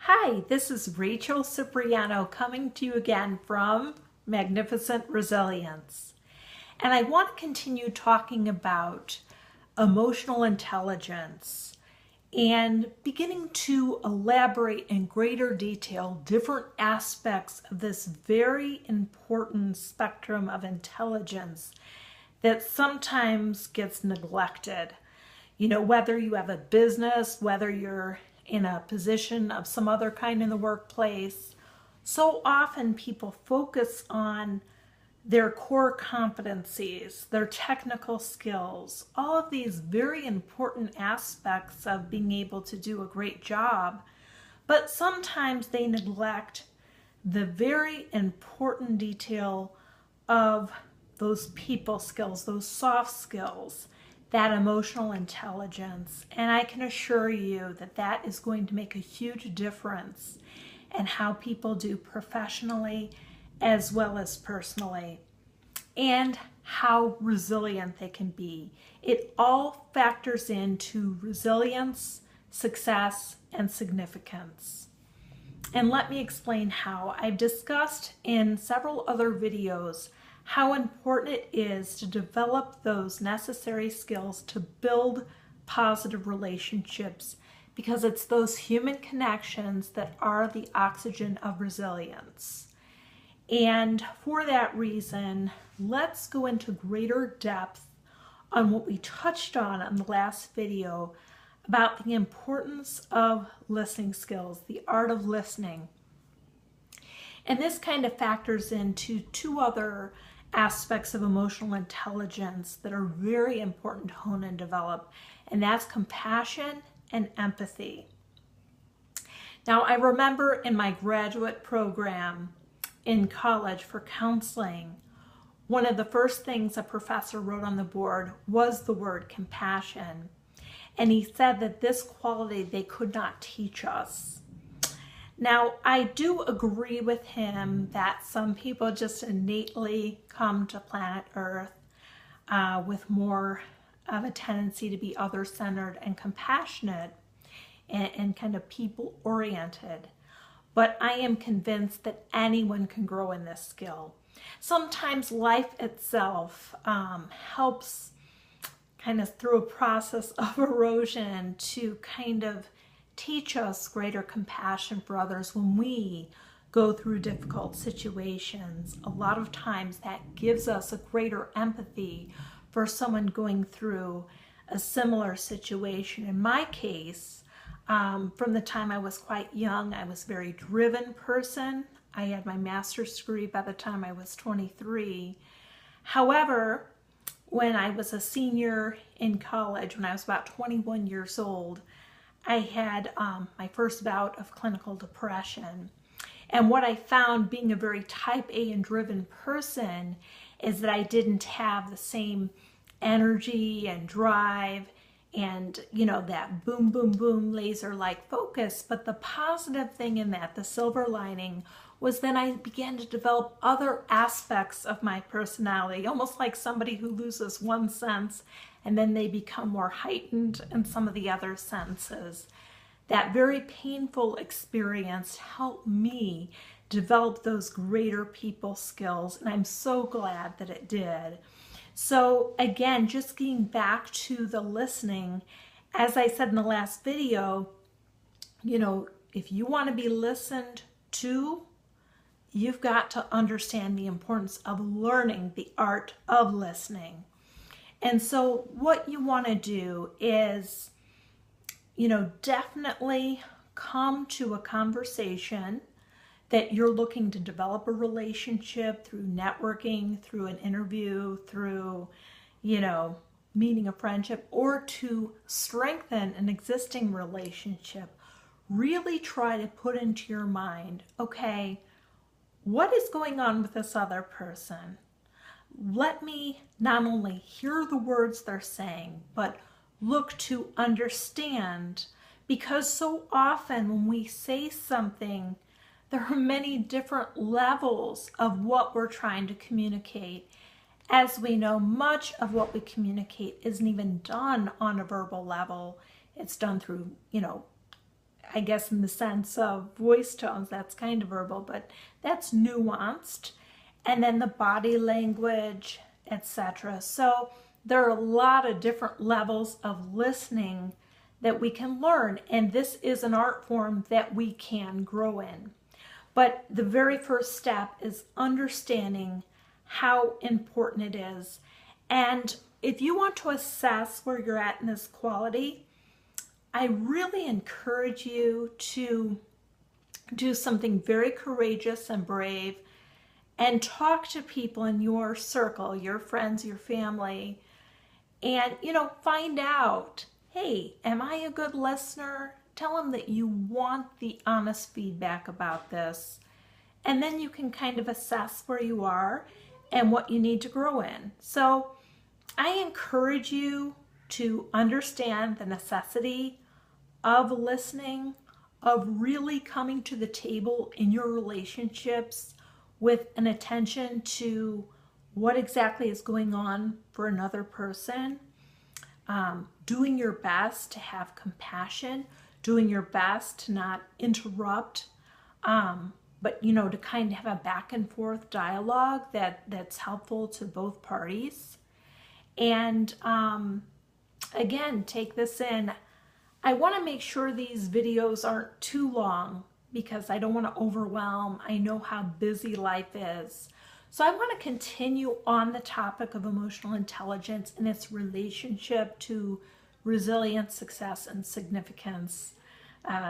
Hi, this is Rachel Cipriano coming to you again from Magnificent Resilience. And I want to continue talking about emotional intelligence and beginning to elaborate in greater detail different aspects of this very important spectrum of intelligence that sometimes gets neglected. You know, whether you have a business, whether you're in a position of some other kind in the workplace, so often people focus on their core competencies, their technical skills, all of these very important aspects of being able to do a great job, but sometimes they neglect the very important detail of those people skills, those soft skills, that emotional intelligence. And I can assure you that that is going to make a huge difference in how people do professionally as well as personally, and how resilient they can be. It all factors into resilience, success, and significance. And let me explain how. I've discussed in several other videos how important it is to develop those necessary skills to build positive relationships, because it's those human connections that are the oxygen of resilience. And for that reason, let's go into greater depth on what we touched on in the last video about the importance of listening skills, the art of listening. And this kind of factors into two other aspects of emotional intelligence that are very important to hone and develop, and that's compassion and empathy. Now, I remember in my graduate program in college for counseling, one of the first things a professor wrote on the board was the word compassion, and he said that this quality they could not teach us. Now, I do agree with him that some people just innately come to planet Earth with more of a tendency to be other-centered and compassionate and kind of people-oriented. But I am convinced that anyone can grow in this skill. Sometimes life itself helps kind of through a process of erosion to kind of teach us greater compassion for others when we go through difficult situations. A lot of times that gives us a greater empathy for someone going through a similar situation. In my case, from the time I was quite young, I was a very driven person. I had my master's degree by the time I was 23. However, when I was a senior in college, when I was about 21 years old, I had my first bout of clinical depression. And what I found, being a very type A and driven person, is that I didn't have the same energy and drive and, you know, that boom, boom, boom, laser-like focus. But the positive thing in that, the silver lining, was then I began to develop other aspects of my personality, almost like somebody who loses one sense and then they become more heightened in some of the other senses. That very painful experience helped me develop those greater people skills, and I'm so glad that it did. So again, just getting back to the listening, as I said in the last video, you know, if you want to be listened to, you've got to understand the importance of learning the art of listening. And so what you want to do is, you know, definitely come to a conversation that you're looking to develop a relationship through networking, through an interview, through, you know, meeting a friendship, or to strengthen an existing relationship. Really try to put into your mind, okay, what is going on with this other person? Let me not only hear the words they're saying, but look to understand, because so often when we say something, there are many different levels of what we're trying to communicate. As we know, much of what we communicate isn't even done on a verbal level. It's done through, you know, I guess in the sense of voice tones, that's kind of verbal, but that's nuanced. And then the body language, etc. So there are a lot of different levels of listening that we can learn, and this is an art form that we can grow in. But the very first step is understanding how important it is. And if you want to assess where you're at in this quality, I really encourage you to do something very courageous and brave and talk to people in your circle, your friends, your family, and, find out, hey, am I a good listener? Tell them that you want the honest feedback about this. And then you can kind of assess where you are and what you need to grow in. So I encourage you to understand the necessity of listening, of really coming to the table in your relationships with an attention to what exactly is going on for another person, doing your best to have compassion, doing your best to not interrupt, but to kind of have a back and forth dialogue that's helpful to both parties. And again, take this in. I want to make sure these videos aren't too long because I don't want to overwhelm. I know how busy life is. So I want to continue on the topic of emotional intelligence and its relationship to resilience, success, and significance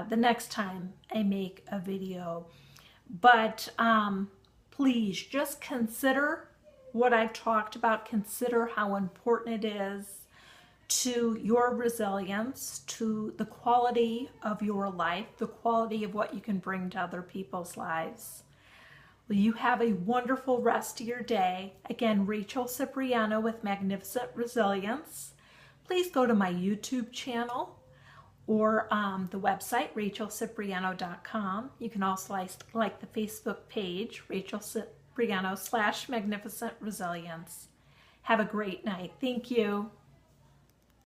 the next time I make a video. But please just consider what I've talked about. Consider how important it is to your resilience, to the quality of your life, the quality of what you can bring to other people's lives. Well, you have a wonderful rest of your day. Again, Rachel Cipriano with Magnificent Resilience. Please go to my YouTube channel or the website, rachelcipriano.com. You can also like the Facebook page, Rachel Cipriano /Magnificent Resilience. Have a great night. Thank you.